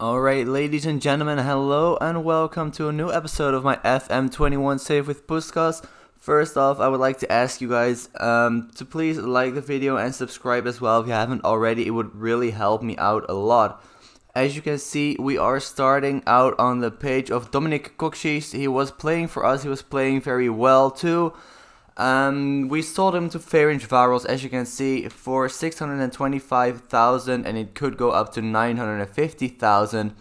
Alright, ladies and gentlemen, hello and welcome to a new episode of my FM21 Save with Puskas. First off, I would like to ask you guys to please like the video and subscribe as well if you haven't already. It would really help me out a lot. As you can see, we are starting out on the page of Dominic Kokshis. He was playing for us, he was playing very well too. We sold him to Ferencváros, as you can see, for 625,000, and it could go up to 950,000.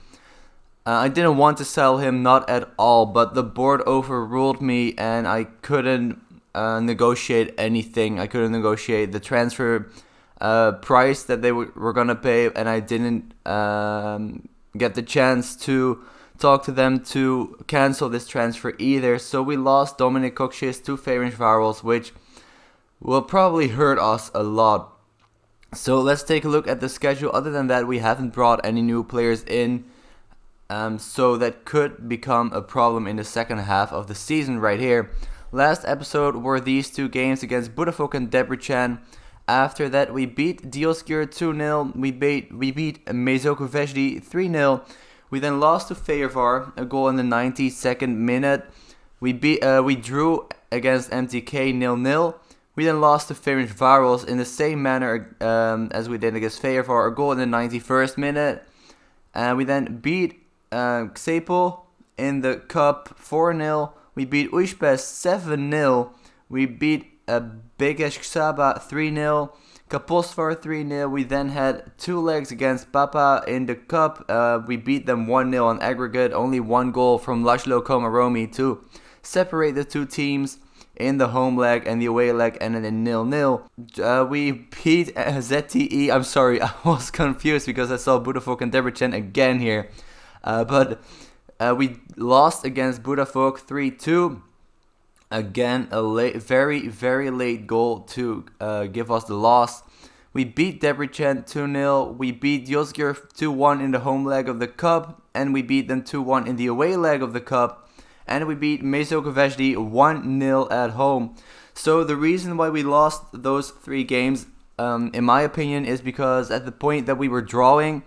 I didn't want to sell him, not at all, but the board overruled me, and I couldn't negotiate anything. I couldn't negotiate the transfer price that they were gonna pay, and I didn't get the chance to talk to them to cancel this transfer either. So we lost Dominic Kokshis to Ferencváros, which will probably hurt us a lot. So let's take a look at the schedule. Other than that, we haven't brought any new players in, so that could become a problem in the second half of the season right here. Last episode were these two games against Budafok and Debrecen. After that, we beat Diosgyőr 2-0. We beat Mezőkövesdi 3-0. We then lost to Fehérvár, a goal in the 92nd minute. We drew against MTK 0-0. We then lost to Ferencváros in the same manner as we did against Fehérvár, a goal in the 91st minute. And we then beat Xepel in the cup 4-0. We beat Újpest 7-0. We beat Békéscsaba 3-0. Kaposvar 3-0. We then had two legs against Papa in the cup. We beat them 1-0 on aggregate. Only one goal from Laszlo Komaromi to separate the two teams in the home leg, and the away leg ended in 0-0. We beat ZTE. I'm sorry, I was confused because I saw Budafok and Debrecen again here. But we lost against Budafok 3-2. Again, a very late goal to give us the loss. We beat Debrecen 2-0. We beat Diosgyőr 2-1 in the home leg of the cup, and we beat them 2-1 in the away leg of the cup. And we beat Mezőkövesdi 1-0 at home. So the reason why we lost those three games, in my opinion, is because at the point that we were drawing,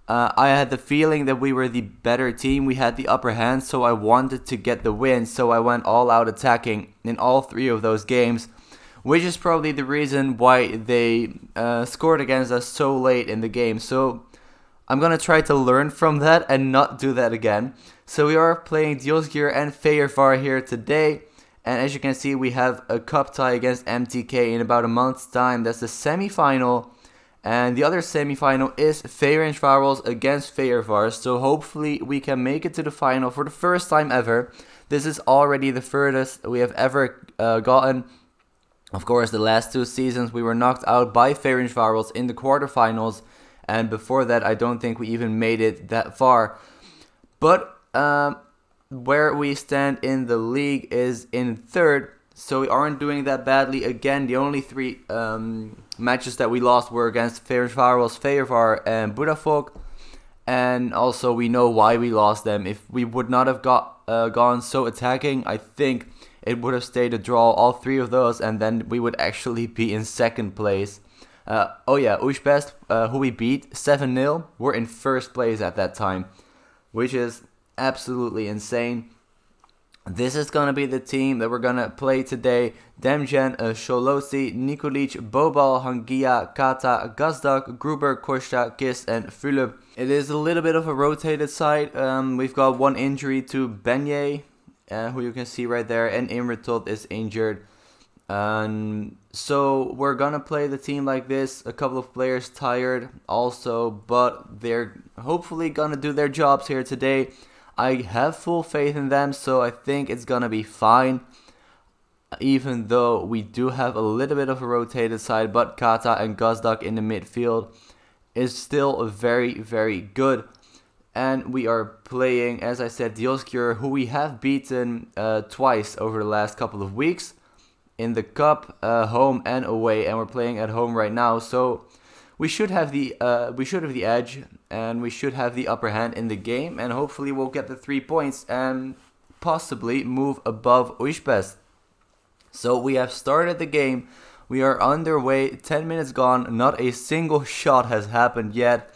I had the feeling that we were the better team. We had the upper hand, so I wanted to get the win. So I went all out attacking in all three of those games, which is probably the reason why they scored against us so late in the game. So I'm going to try to learn from that and not do that again. So we are playing Diosgyőr and Fehérvár here today. And as you can see, we have a cup tie against MTK in about a month's time. That's the semi-final. And the other semi-final is Ferencváros against Fehérvár. So hopefully we can make it to the final for the first time ever. This is already the furthest we have ever gotten. Of course, the last two seasons we were knocked out by Ferencváros in the quarterfinals. And before that, I don't think we even made it that far. But where we stand in the league is in third. So we aren't doing that badly. Again, the only three matches that we lost were against Ferencváros, Fehérvár, and Budafok. And also we know why we lost them. If we would not have gone so attacking, I think it would have stayed a draw, all three of those, and then we would actually be in second place. Újpest, who we beat 7-0, were in first place at that time, which is absolutely insane. This is going to be the team that we're going to play today. Demjan, Solosi, Nikolic, Bobal, Hangia, Kata, Gazdak, Gruber, Kosta, Kis, and Fulub. It is a little bit of a rotated side. We've got one injury to Benye, who you can see right there, and Imretot is injured. So we're going to play the team like this. A couple of players tired also, but they're hopefully going to do their jobs here today. I have full faith in them, so I think it's gonna be fine. Even though we do have a little bit of a rotated side, but Kata and Gazdak in the midfield is still very good. And we are playing, as I said, Diosgyőr, who we have beaten twice over the last couple of weeks in the cup, home and away, and we're playing at home right now. So we should have the edge, and we should have the upper hand in the game, and hopefully we'll get the 3 points and possibly move above Újpest. So we have started the game. We are underway. 10 minutes gone. Not a single shot has happened yet.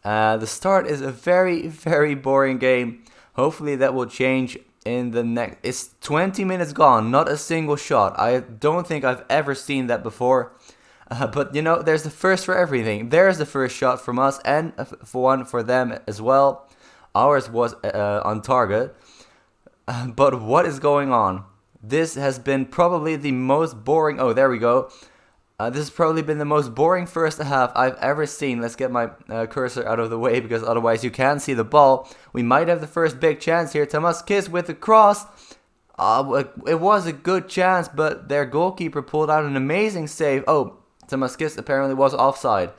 The start is a very, very boring game. Hopefully that will change in the next... It's 20 minutes gone, not a single shot. I don't think I've ever seen that before. But, there's the first for everything. There's the first shot from us and for one for them as well. Ours was on target. But what is going on? This has been probably the most boring... Oh, there we go. This has probably been the most boring first half I've ever seen. Let's get my cursor out of the way because otherwise you can't see the ball. We might have the first big chance here. Puskas with the cross. It was a good chance, but their goalkeeper pulled out an amazing save. Oh, Puskas apparently was offside.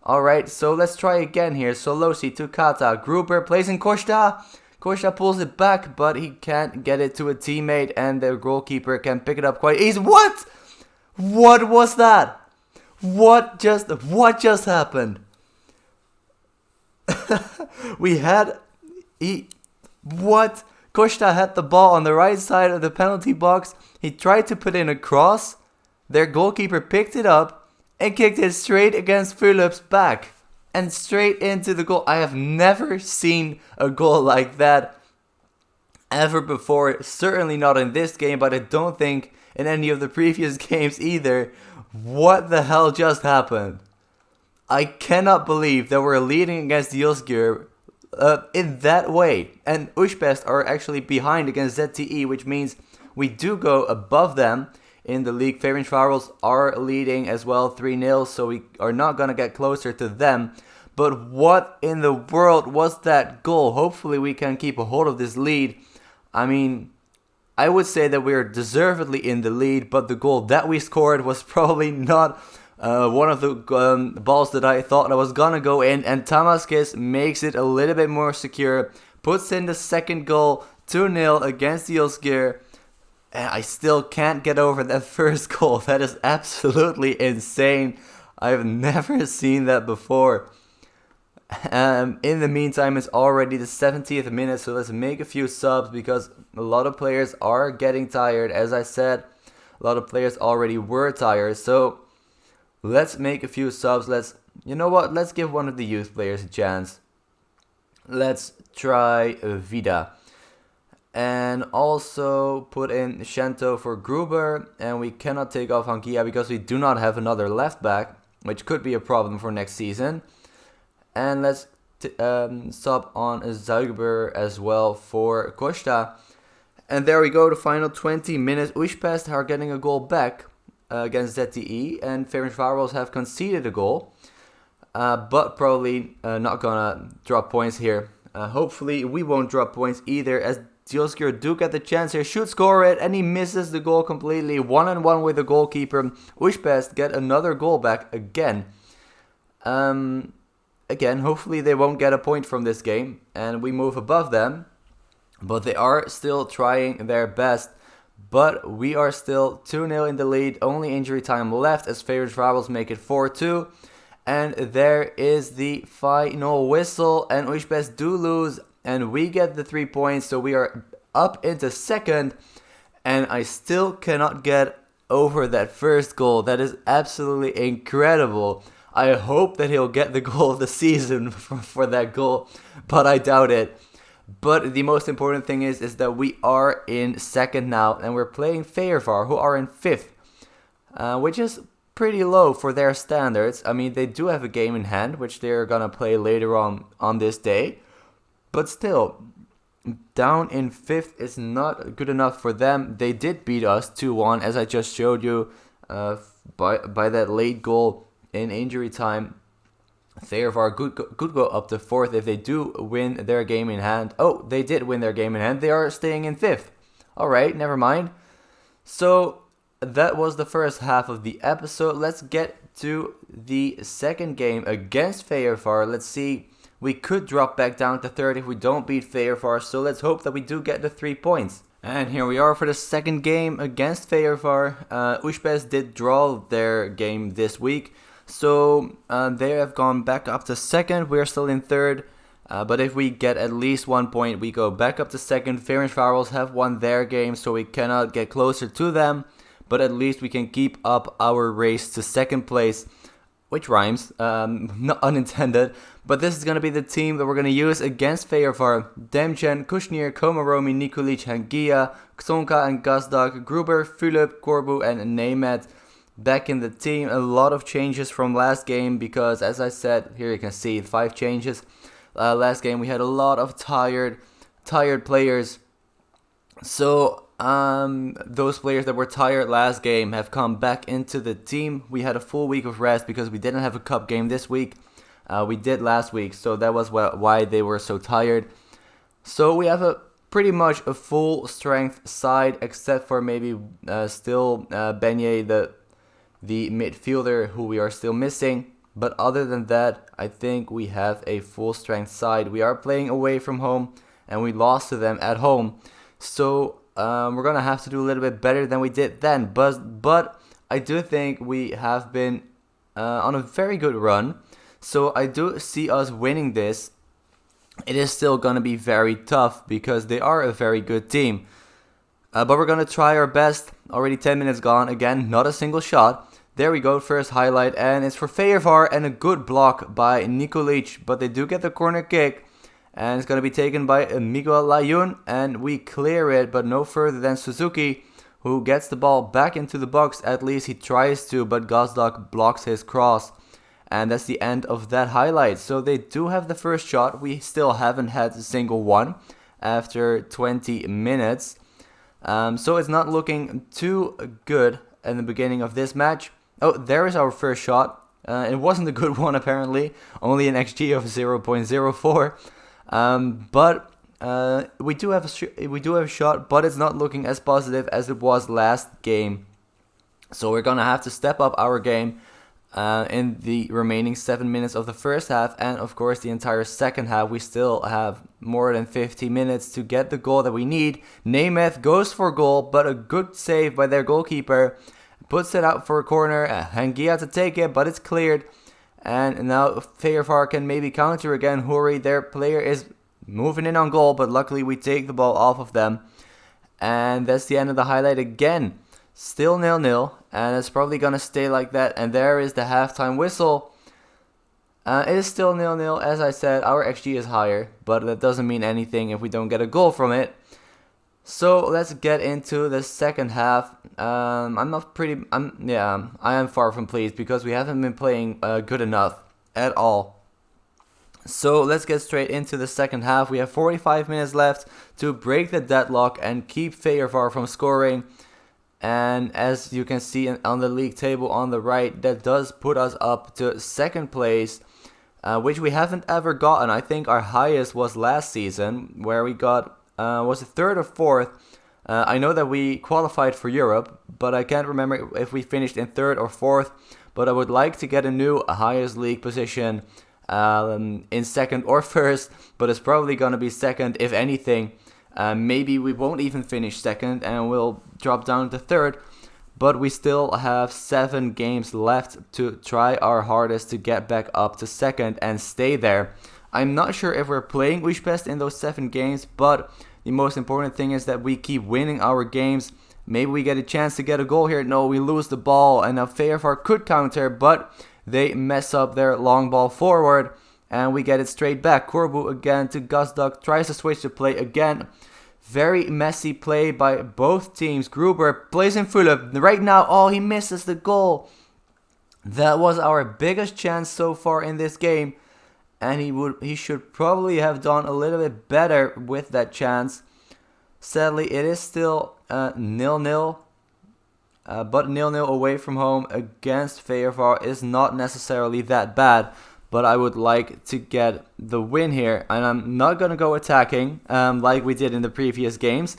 Alright, so let's try again here. Solosi to Kata. Gruber plays in Costa. Costa pulls it back, but he can't get it to a teammate, and their goalkeeper can pick it up quite easy. What? What was that? What just happened? Costa had the ball on the right side of the penalty box. He tried to put in a cross. Their goalkeeper picked it up and kicked it straight against Phillips' back and straight into the goal. I have never seen a goal like that ever before. Certainly not in this game, but I don't think in any of the previous games either. What the hell just happened? I cannot believe that we're leading against Yozgir in that way. And Pushkas are actually behind against ZTE, which means we do go above them in the league. Ferencváros are leading as well 3-0, so we are not going to get closer to them. But what in the world was that goal? Hopefully we can keep a hold of this lead. I mean, I would say that we are deservedly in the lead, but the goal that we scored was probably not one of the balls that I thought that was gonna go in, and Puskas makes it a little bit more secure, puts in the second goal, 2-0 against Yozgir, and I still can't get over that first goal. That is absolutely insane. I've never seen that before. In the meantime, it's already the 70th minute, so let's make a few subs because a lot of players are getting tired. As I said, a lot of players already were tired, so let's make a few subs. You know what? Let's give one of the youth players a chance. Let's try Vida. And also put in Shento for Gruber, and we cannot take off Hankia because we do not have another left back, which could be a problem for next season. And let's sub on Zuiber as well for Costa. And there we go, the final 20 minutes. Pushkas are getting a goal back against ZTE. And Ferencváros have conceded a goal. But probably not gonna drop points here. Hopefully we won't drop points either, as Yozgir do get the chance here. Should score it, and he misses the goal completely. 1-on-1 with the goalkeeper. Pushkas get another goal back again. Again, hopefully they won't get a point from this game and we move above them. But they are still trying their best. But we are still 2-0 in the lead. Only injury time left as Ferencváros make it 4-2. And there is the final whistle. And Pushkas do lose. And we get the 3 points. So we are up into second. And I still cannot get over that first goal. That is absolutely incredible. I hope that he'll get the goal of the season for that goal, but I doubt it. But the most important thing is that we are in second now, and we're playing Ferencváros, who are in fifth, which is pretty low for their standards. I mean, they do have a game in hand, which they're gonna play later on this day, but still, down in fifth is not good enough for them. They did beat us 2-1, as I just showed you, by that late goal in injury time. Ferencváros could go up to fourth if they do win their game in hand. Oh, they did win their game in hand. They are staying in fifth. Alright, never mind. So, that was the first half of the episode. Let's get to the second game against Ferencváros. Let's see. We could drop back down to third if we don't beat Ferencváros. So, let's hope that we do get the 3 points. And here we are for the second game against Ferencváros. Pushkas did draw their game this week. So they have gone back up to second. We're still in third. But if we get at least 1 point, we go back up to second. Ferencváros have won their game, so we cannot get closer to them. But at least we can keep up our race to second place. which rhymes, not unintended, but this is going to be the team that we're going to use against Feyervar. Demchen, Kushnir, Komaromi, Nikolic, Hangia, Xonka and Gazdag, Gruber, Philip, Korbu and Nemet back in the team. A lot of changes from last game because, as I said, here you can see 5 changes. Last game we had a lot of tired players. So those players that were tired last game have come back into the team. We had a full week of rest because we didn't have a cup game this week. We did last week, so that was why they were so tired. So we have pretty much a full strength side, except for maybe still Benye, the midfielder, who we are still missing. But other than that, I think we have a full strength side. We are playing away from home, and we lost to them at home. So we're going to have to do a little bit better than we did then. But I do think we have been on a very good run. So I do see us winning this. It is still going to be very tough because they are a very good team. But we're going to try our best. Already 10 minutes gone. Again, not a single shot. There we go, first highlight. And it's for Feyervar and a good block by Nikolic. But they do get the corner kick. And it's going to be taken by Miguel Layun. And we clear it, but no further than Suzuki, who gets the ball back into the box. At least he tries to, but Gazdag blocks his cross. And that's the end of that highlight. So they do have the first shot. We still haven't had a single one after 20 minutes. So it's not looking too good in the beginning of this match. Oh, there is our first shot. It wasn't a good one apparently. Only an XG of 0.04. But we do have a shot, but it's not looking as positive as it was last game. So we're gonna have to step up our game in the remaining 7 minutes of the first half, and of course the entire second half. We still have more than 50 minutes to get the goal that we need. Nemeth goes for goal, but a good save by their goalkeeper. Puts it out for a corner. Hangia to take it, but it's cleared. And now Feyervar can maybe counter again. Hori, their player, is moving in on goal, but luckily we take the ball off of them. And that's the end of the highlight again. Still 0-0, and it's probably going to stay like that. And there is the halftime whistle. It is still 0-0, as I said. Our XG is higher, but that doesn't mean anything if we don't get a goal from it. So let's get into the second half. I am far from pleased because we haven't been playing good enough at all. So let's get straight into the second half. We have 45 minutes left to break the deadlock and keep Feyervar from scoring. And as you can see on the league table on the right, that does put us up to second place, which we haven't ever gotten. I think our highest was last season, where we got, was it third or fourth? I know that we qualified for Europe, but I can't remember if we finished in third or fourth. But I would like to get a new highest league position in second or first, but it's probably going to be second if anything. Maybe we won't even finish second and we'll drop down to third, but we still have 7 games left to try our hardest to get back up to second and stay there. I'm not sure if we're playing Újpest in those 7 games, but the most important thing is that we keep winning our games. Maybe we get a chance to get a goal here. No, we lose the ball, and now Feyervar could counter, but they mess up their long ball forward. And we get it straight back. Korbu again to Gazdag. Tries to switch the play again. Very messy play by both teams. Gruber plays in Philip. Right now, oh, he misses the goal. That was our biggest chance so far in this game. And he should probably have done a little bit better with that chance. Sadly, it is still 0-0. But 0-0 away from home against Feyervar is not necessarily that bad. But I would like to get the win here. And I'm not going to go attacking like we did in the previous games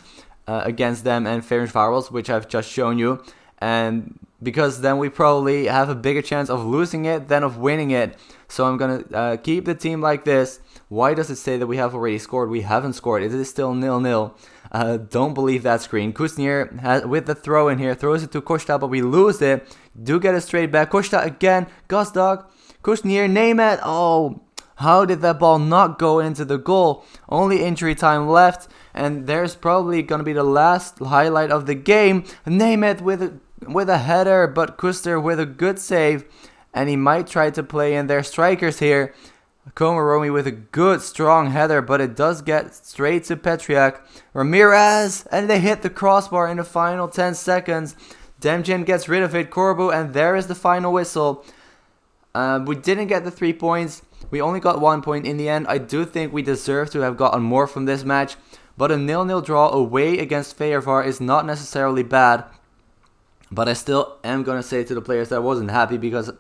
against them and Ferencváros, which I've just shown you. And because then we probably have a bigger chance of losing it than of winning it. So I'm going to keep the team like this. Why does it say that we have already scored? We haven't scored. It is still 0-0. Don't believe that screen. Kusnir with the throw in here. Throws it to Kosta, but we lose it. Do get it straight back. Kosta again. Gazdag. Kusnir, Nemet. Oh, how did that ball not go into the goal? Only injury time left. And there's probably going to be the last highlight of the game. Nemet with a header, but Kuster with a good save. and he might try to play in their strikers here. Komaromi with a good strong header, but it does get straight to Petriak. Ramirez, and they hit the crossbar in the final 10 seconds. Demjin gets rid of it, Corbu, and there is the final whistle. We didn't get the 3 points. We only got 1 point in the end. I do think we deserve to have gotten more from this match, but a 0-0 draw away against Feyenoord is not necessarily bad. But I still am going to say to the players that I wasn't happy because,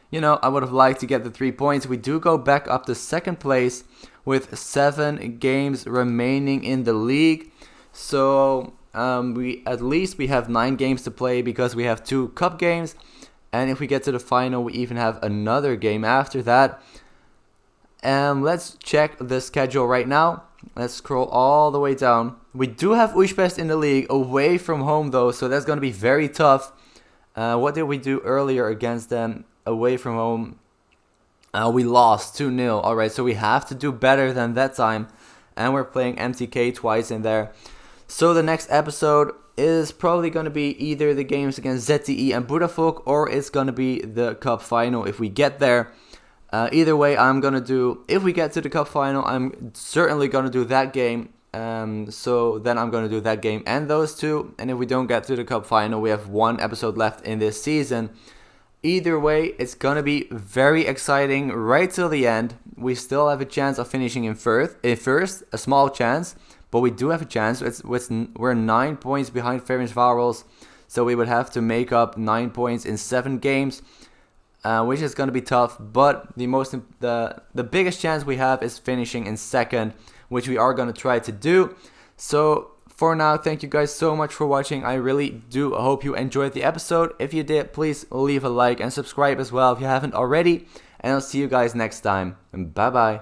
you know, I would have liked to get the 3 points. We do go back up to second place with 7 games remaining in the league. So we have 9 games to play because we have 2 cup games. And if we get to the final, we even have another game after that. Let's check the schedule right now. Let's scroll all the way down. We do have Újpest in the league, away from home though, so that's going to be very tough. What did we do earlier against them away from home? We lost 2-0. Alright, so we have to do better than that time. And we're playing MTK twice in there. So the next episode is probably going to be either the games against ZTE and Budapest, or it's going to be the cup final if we get there. Either way, I'm going to do, if we get to the cup final, I'm certainly going to do that game. So then I'm going to do that game and those 2. And if we don't get to the cup final, we have 1 episode left in this season. Either way, it's going to be very exciting right till the end. We still have a chance of finishing in first, a small chance. But we do have a chance. We're 9 points behind Ferencváros. So we would have to make up 9 points in 7 games. Which is going to be tough, but the biggest chance we have is finishing in second, which we are going to try to do. So for now, thank you guys so much for watching. I really do hope you enjoyed the episode. If you did, please leave a like and subscribe as well if you haven't already. And I'll see you guys next time. Bye bye.